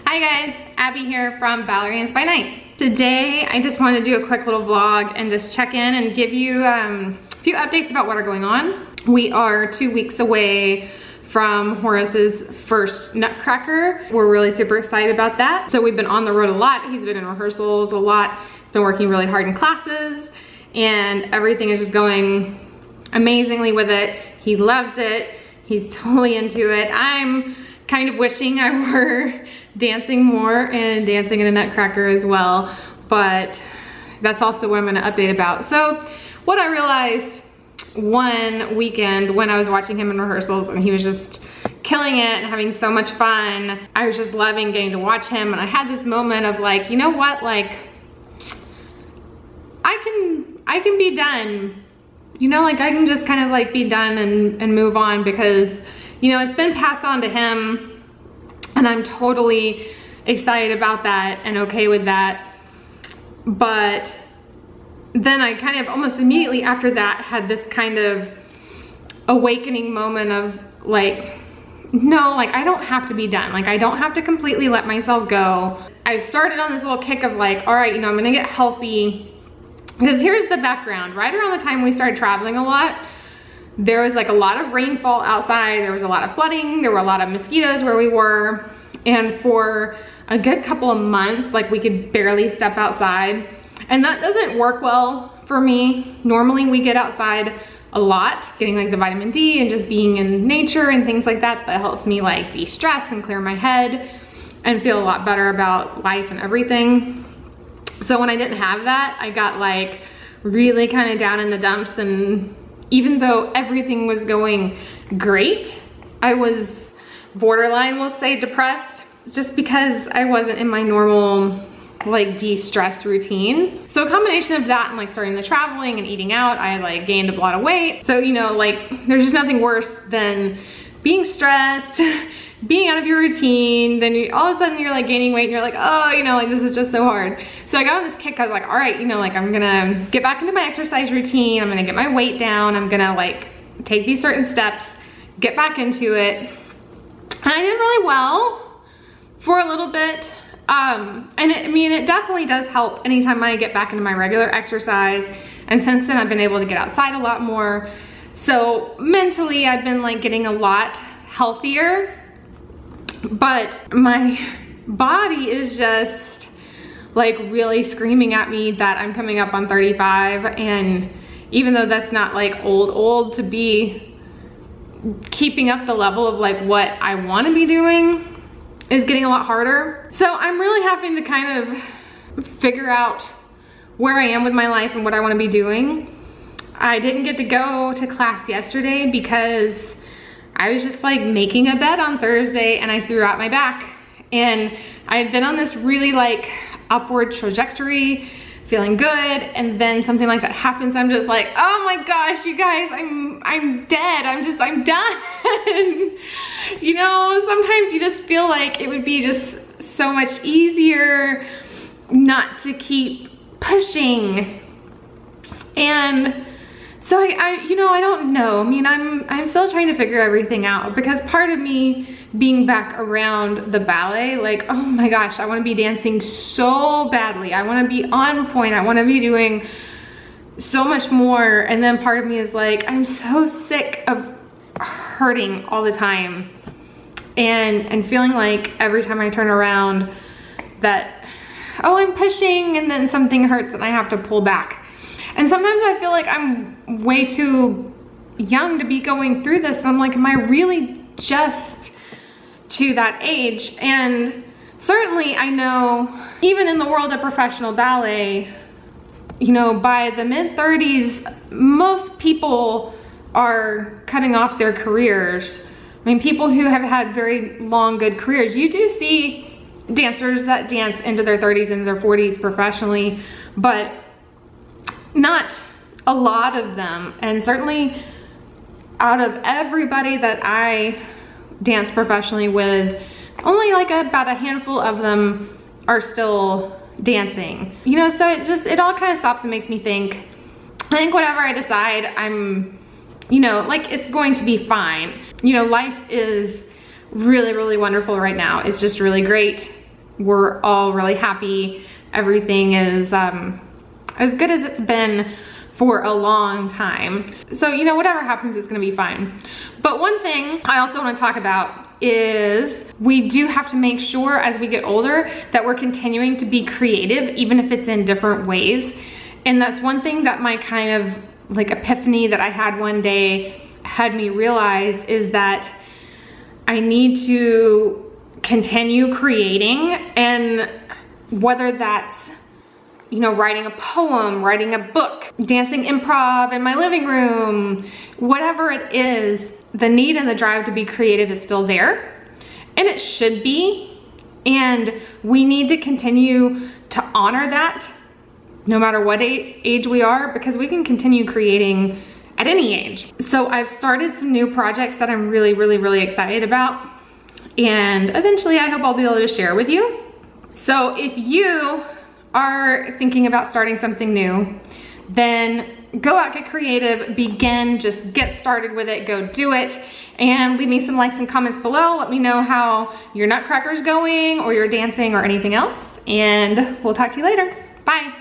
Hi guys, Abby here from Ballerinas by Night. Today I just wanted to do a quick little vlog and just check in and give you a few updates about what are going on. We are 2 weeks away from Horace's first Nutcracker. We're really super excited about that. So we've been on the road a lot. He's been in rehearsals a lot, been working really hard in classes, and everything is just going amazingly with it. He loves it. He's totally into it. I'm kind of wishing I were dancing more and dancing in a Nutcracker as well, but that's also what I'm gonna update about. So what I realized one weekend when I was watching him in rehearsals and he was just killing it and having so much fun, I was just loving getting to watch him, and I had this moment of like, you know what, like I can be done. You know, like I can just kind of like be done and move on, because you know, it's been passed on to him and I'm totally excited about that and okay with that. But then I kind of almost immediately after that had this kind of awakening moment of like, no, like I don't have to be done. Like I don't have to completely let myself go. I started on this little kick of like, all right, you know, I'm gonna get healthy. Because here's the background. Right around the time we started traveling a lot, there was like a lot of rainfall outside, there was a lot of flooding, there were a lot of mosquitoes where we were, and for a good couple of months, like we could barely step outside. And that doesn't work well for me. Normally we get outside a lot, getting like the vitamin D and just being in nature and things like that, that helps me like de-stress and clear my head and feel a lot better about life and everything. So when I didn't have that, I got like really kind of down in the dumps, and even though everything was going great, I was borderline, we'll say, depressed, just because I wasn't in my normal like de-stress routine. So a combination of that and like starting the traveling and eating out, I like gained a lot of weight. So you know, like there's just nothing worse than being stressed, being out of your routine, then you, all of a sudden you're like gaining weight and you're like, oh, you know, like this is just so hard. So I got on this kick, I was like, all right, you know, like I'm gonna get back into my exercise routine, I'm gonna get my weight down, I'm gonna like take these certain steps, get back into it. And I did really well for a little bit. And I mean, it definitely does help anytime I get back into my regular exercise. And since then I've been able to get outside a lot more. So mentally I've been like getting a lot healthier, but my body is just like really screaming at me that I'm coming up on 35. And even though that's not like old to be keeping up the level of like what I want to be doing is getting a lot harder. So I'm really having to kind of figure out where I am with my life and what I want to be doing. I didn't get to go to class yesterday because I was just like making a bed on Thursday and I threw out my back. And I had been on this really like upward trajectory, feeling good, and then something like that happens. I'm just like, oh my gosh, you guys, I'm dead. I'm done. You know, sometimes you just feel like it would be just so much easier not to keep pushing. And so you know, I don't know. I mean, I'm still trying to figure everything out, because part of me being back around the ballet, like, oh my gosh, I want to be dancing so badly. I want to be on point. I want to be doing so much more. And then part of me is like, I'm so sick of hurting all the time and feeling like every time I turn around that, oh, I'm pushing and then something hurts and I have to pull back. And sometimes I feel like I'm way too young to be going through this. And I'm like, am I really just to that age? And certainly I know even in the world of professional ballet, you know, by the mid-30s, most people are cutting off their careers. I mean, people who have had very long, good careers. You do see dancers that dance into their 30s, into their 40s professionally, but not a lot of them. And certainly out of everybody that I dance professionally with, only like about a handful of them are still dancing. You know, so it all kind of stops and makes me think. I think whatever I decide, I'm, you know, like it's going to be fine. You know, life is really, really wonderful right now. It's just really great. we're all really happy. Everything is as good as it's been for a long time. So, you know, whatever happens, it's gonna be fine. But one thing I also wanna talk about is we do have to make sure as we get older that we're continuing to be creative, even if it's in different ways. And that's one thing that my kind of like epiphany that I had one day had me realize is that I need to continue creating, and whether that's, you know, writing a poem, writing a book, dancing improv in my living room, whatever it is, the need and the drive to be creative is still there, and it should be, and we need to continue to honor that no matter what age we are, because we can continue creating at any age. So I've started some new projects that I'm really, really, really excited about, and eventually I hope I'll be able to share with you. So if you are thinking about starting something new, then go out, get creative, begin, just get started with it, go do it, and leave me some likes and comments below. Let me know how your nutcracker's going or your dancing or anything else, and we'll talk to you later. Bye.